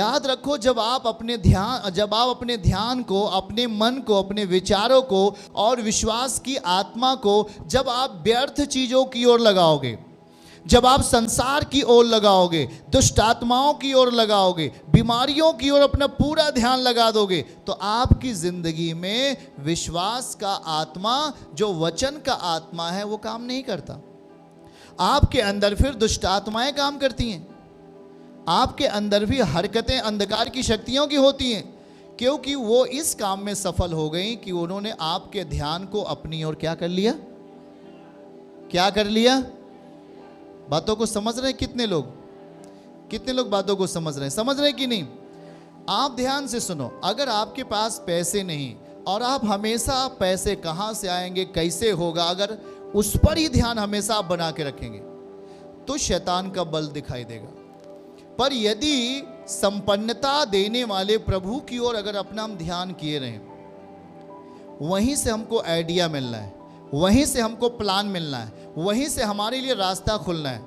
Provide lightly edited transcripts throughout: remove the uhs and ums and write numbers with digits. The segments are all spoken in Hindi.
याद रखो, जब आप अपने ध्यान को, अपने मन को, अपने विचारों को और विश्वास की आत्मा को जब आप व्यर्थ चीजों की ओर लगाओगे, जब आप संसार की ओर लगाओगे, दुष्ट आत्माओं की ओर लगाओगे, बीमारियों की ओर अपना पूरा ध्यान लगा दोगे, तो आपकी जिंदगी में विश्वास का आत्मा, जो वचन का आत्मा है, वो काम नहीं करता। आपके अंदर फिर दुष्ट आत्माएं काम करती हैं, आपके अंदर भी हरकतें अंधकार की शक्तियों की होती हैं, क्योंकि वो इस काम में सफल हो गई कि उन्होंने आपके ध्यान को अपनी ओर क्या कर लिया, क्या कर लिया। बातों को समझ रहे हैं कितने लोग बातों को समझ रहे हैं कि नहीं? आप ध्यान से सुनो, अगर आपके पास पैसे नहीं और आप हमेशा पैसे कहां से आएंगे, कैसे होगा, अगर उस पर ही ध्यान हमेशा आप बना के रखेंगे तो शैतान का बल दिखाई देगा। पर यदि संपन्नता देने वाले प्रभु की ओर अगर अपना हम ध्यान किए रहें, वहीं से हमको आइडिया मिलना है, वहीं से हमको प्लान मिलना है, वहीं से हमारे लिए रास्ता खुलना है।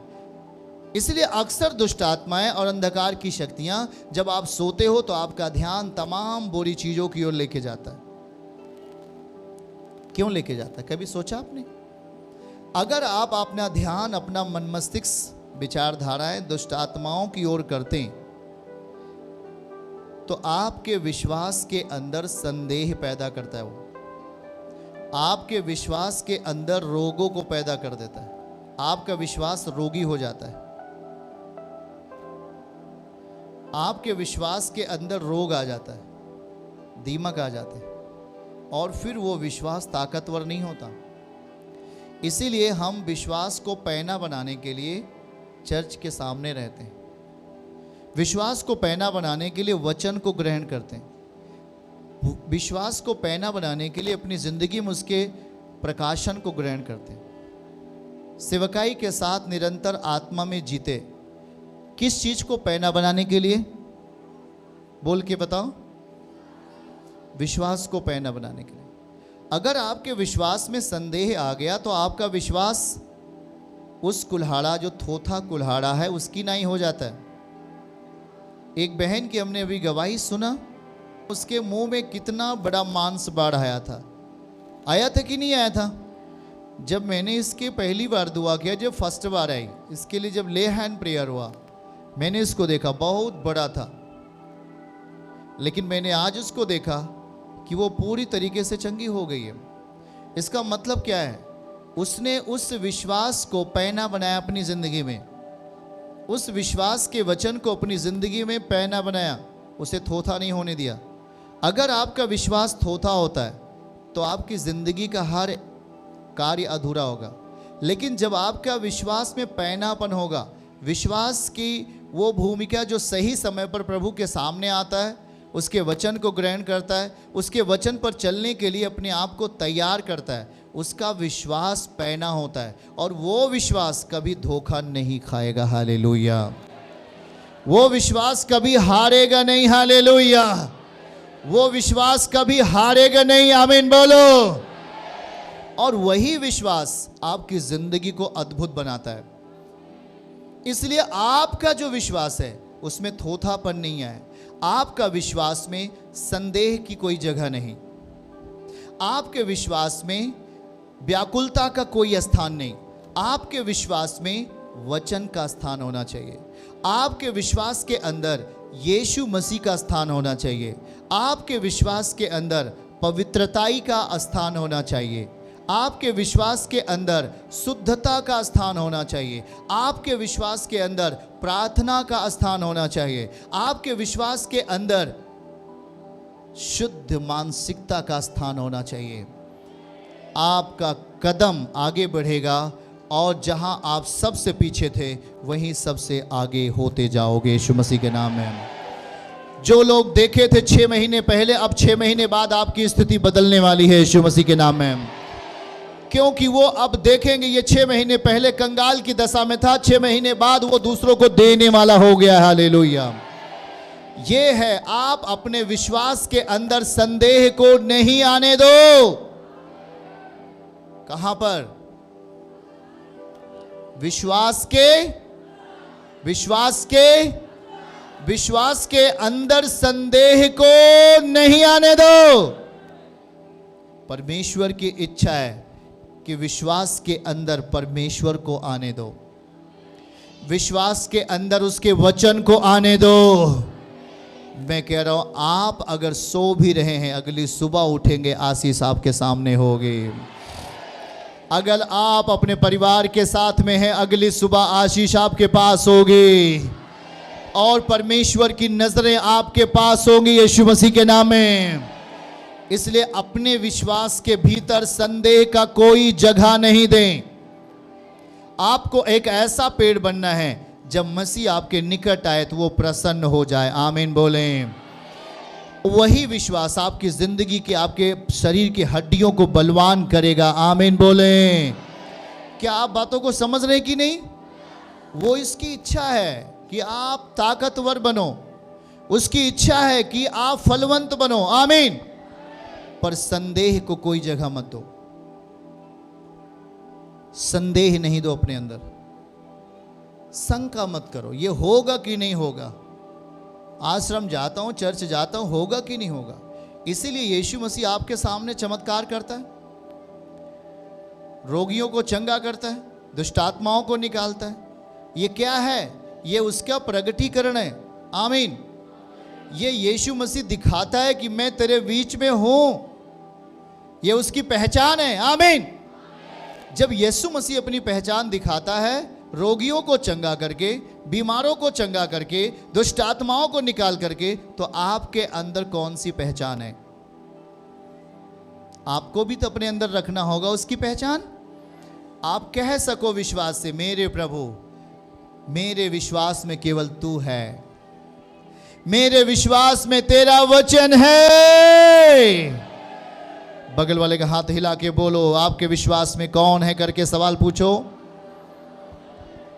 इसलिए अक्सर दुष्ट आत्माएं और अंधकार की शक्तियां, जब आप सोते हो तो आपका ध्यान तमाम बुरी चीजों की ओर लेके जाता है। क्यों लेके जाता है, कभी सोचा आपने? अगर आप अपना ध्यान, अपना मन मस्तिष्क, विचारधाराएं दुष्ट आत्माओं की ओर करते हैं, तो आपके विश्वास के अंदर संदेह पैदा करता है। वो आपके विश्वास के अंदर रोगों को पैदा कर देता है, आपका विश्वास रोगी हो जाता है, आपके विश्वास के अंदर रोग आ जाता है, दीमक आ जाते हैं, और फिर वो विश्वास ताकतवर नहीं होता। इसीलिए हम विश्वास को पैना बनाने के लिए चर्च के सामने रहते हैं, विश्वास को पैना बनाने के लिए वचन को ग्रहण करते हैं, विश्वास को पैना बनाने के लिए अपनी जिंदगी में उसके प्रकाशन को ग्रहण करते हैं, सेवकाई के साथ निरंतर आत्मा में जीते। किस चीज को पैना बनाने के लिए? बोल के बताओ। विश्वास को पैना बनाने के लिए। अगर आपके विश्वास में संदेह आ गया तो आपका विश्वास उस कुल्हाड़ा, जो थोथा कुल्हाड़ा है, उसकी नहीं हो जाता है। एक बहन की हमने अभी गवाही सुना, उसके मुंह में कितना बड़ा मांस बाढ़ आया था कि नहीं आया था? जब मैंने इसके पहली बार दुआ किया, जब फर्स्ट बार आई इसके लिए, जब ले हैंड प्रेयर हुआ, मैंने इसको देखा, बहुत बड़ा था, लेकिन मैंने आज उसको देखा कि वो पूरी तरीके से चंगी हो गई है। इसका मतलब क्या है? उसने उस विश्वास को पैना बनाया अपनी जिंदगी में, उस विश्वास के वचन को अपनी जिंदगी में पैना बनाया, उसे थोथा नहीं होने दिया। अगर आपका विश्वास थोथा होता है तो आपकी जिंदगी का हर कार्य अधूरा होगा, लेकिन जब आपका विश्वास में पैनापन होगा, विश्वास की वो भूमिका जो सही समय पर प्रभु के सामने आता है, उसके वचन को ग्रहण करता है, उसके वचन पर चलने के लिए अपने आप को तैयार करता है, उसका विश्वास पैना होता है, और वो विश्वास कभी धोखा नहीं खाएगा। हालेलुया। वो विश्वास कभी हारेगा नहीं। हालेलुया। वो विश्वास कभी हारेगा नहीं। आमीन बोलो। और वही विश्वास आपकी जिंदगी को अद्भुत बनाता है। इसलिए आपका जो विश्वास है उसमें थोथापन नहीं है, आपका विश्वास में संदेह की कोई जगह नहीं, आपके विश्वास में व्याकुलता का कोई स्थान नहीं, आपके विश्वास में वचन का स्थान होना चाहिए, आपके विश्वास के अंदर यीशु मसीह का स्थान होना चाहिए, आपके विश्वास के अंदर पवित्रताई का स्थान होना चाहिए, आपके विश्वास के अंदर शुद्धता का स्थान होना चाहिए, आपके विश्वास के अंदर प्रार्थना का स्थान होना चाहिए, आपके विश्वास के अंदर शुद्ध मानसिकता का स्थान होना चाहिए। आपका कदम आगे बढ़ेगा और जहां आप सबसे पीछे थे वहीं सबसे आगे होते जाओगे यीशु मसीह के नाम में। जो लोग देखे थे 6 महीने पहले, अब 6 महीने बाद आपकी स्थिति बदलने वाली है यीशु मसीह के नाम में, क्योंकि वो अब देखेंगे ये 6 महीने पहले कंगाल की दशा में था, 6 महीने बाद वो दूसरों को देने वाला हो गया। हालेलुया। ये है, आप अपने विश्वास के अंदर संदेह को नहीं आने दो। कहां पर? विश्वास के विश्वास के अंदर संदेह को नहीं आने दो। परमेश्वर की इच्छा है कि विश्वास के अंदर परमेश्वर को आने दो, विश्वास के अंदर उसके वचन को आने दो। मैं कह रहा हूं, आप अगर सो भी रहे हैं, अगली सुबह उठेंगे, आशीष आपके सामने होगी। अगर आप अपने परिवार के साथ में हैं, अगली सुबह आशीष आपके पास होगी और परमेश्वर की नजरें आपके पास होंगी यीशु मसीह के नाम में। इसलिए अपने विश्वास के भीतर संदेह का कोई जगह नहीं दें। आपको एक ऐसा पेड़ बनना है जब मसीह आपके निकट आए तो वो प्रसन्न हो जाए। आमीन बोलें। वही विश्वास आपकी जिंदगी के, आपके शरीर की हड्डियों को बलवान करेगा। आमीन बोलें। क्या आप बातों को समझ रहे कि नहीं? वो इसकी इच्छा है कि आप ताकतवर बनो, उसकी इच्छा है कि आप फलवंत बनो। आमीन। पर संदेह को कोई जगह मत दो, संदेह नहीं दो अपने अंदर, शंका मत करो ये होगा कि नहीं होगा। आश्रम जाता हूं, चर्च जाता हूं, होगा कि नहीं होगा। इसीलिए यीशु मसीह आपके सामने चमत्कार करता है, रोगियों को चंगा करता है, दुष्ट आत्माओं को निकालता है। ये क्या है? ये उसका प्रगटीकरण है। आमीन। ये यीशु मसीह दिखाता है कि मैं तेरे बीच में हूं, ये उसकी पहचान है। आमीन। जब यीशु मसीह अपनी पहचान दिखाता है, रोगियों को चंगा करके, बीमारों को चंगा करके, दुष्ट आत्माओं को निकाल करके, तो आपके अंदर कौन सी पहचान है? आपको भी तो अपने अंदर रखना होगा उसकी पहचान। आप कह सको विश्वास से, मेरे प्रभु, मेरे विश्वास में केवल तू है, मेरे विश्वास में तेरा वचन है। बगल वाले का हाथ हिला के बोलो, आपके विश्वास में कौन है करके सवाल पूछो।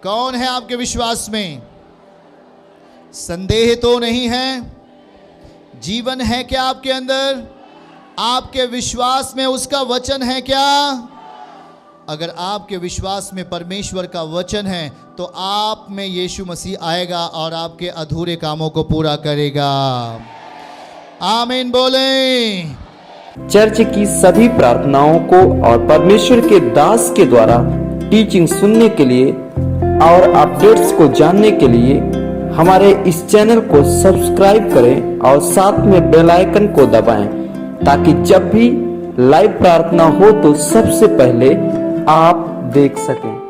कौन है आपके विश्वास में? संदेह तो नहीं है? जीवन है क्या आपके अंदर? आपके विश्वास में उसका वचन है क्या? अगर आपके विश्वास में परमेश्वर का वचन है तो आप में यीशु मसीह आएगा और आपके अधूरे कामों को पूरा करेगा। आमीन बोलें। चर्च की सभी प्रार्थनाओं को और परमेश्वर के दास के द्वारा टीचिंग सुनने के लिए और अपडेट्स को जानने के लिए हमारे इस चैनल को सब्सक्राइब करें और साथ में बेल आइकन को दबाएं, ताकि जब भी लाइव प्रार्थना हो तो सबसे पहले आप देख सकें।